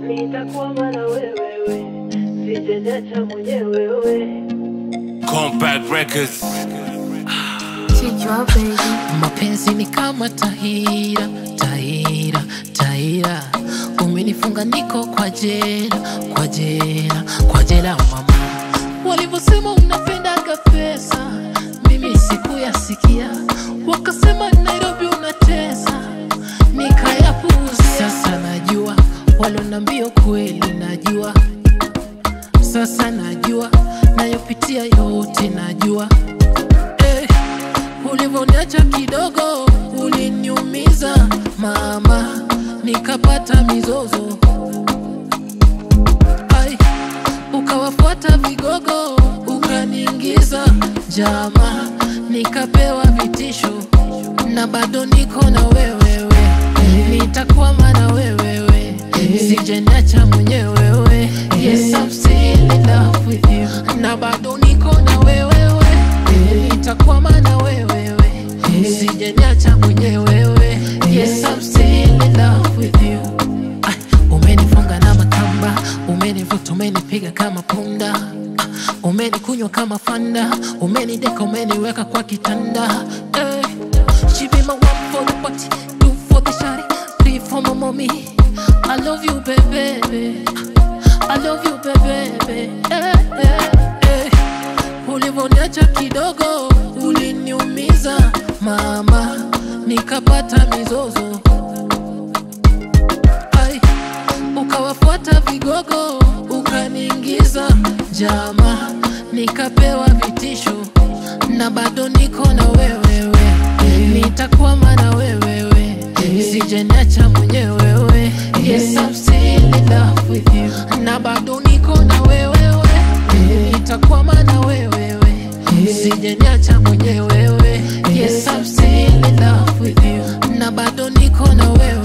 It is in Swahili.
nitakwama na wewe, sijacha mwenyewe. Compact Records. Chijwa baby. Mapenzi ni kama tahira, umenifunga niko kwa jela mama. Walivyosema unapendaga pesa, mimi sikuyasikia. Wakasema Nairobi unatesa, nikayapuuza. Sasa najua walonambia kweli, najua sasa najua nayopitia yote najua. Ulivyoniacha kidogo uliniumiza mama, nikapata mizozo. Ukawafuata vigogo ukaniingiza jama, nikapewa vitisho na bado niko na wewe. Nitakwama na wewe, sijaniacha mwenyewe. Yes, I'm still in love with you, na bado niko na wewe. Nitakwama na wewe, sijaniacha mwenyewe. Yes, I'm still in love with you. Umenifunga na makamba, umenivuta, umenipiga kama punda, umenikunywa kama fanda, umenideka, umeniweka kwa kitanda. She be my one for the party, two for the shawty, three for my mommy. I love you baby, I love you baby. Ulivyoniacha kidogo uliniumiza mama, nikapata mizozo. Ukawafuata vigogo ukaniingiza jama, nikapewa vitisho na bado niko na wewe. Nitakwama na wewe, sijaniacha mwenyewe. Yes, I'm still in love with you, na bado niko na wewe. Nitakwama na wewe, sijaniacha mwenyewe. Yes, I'm still in love with you, na bado niko na wewe.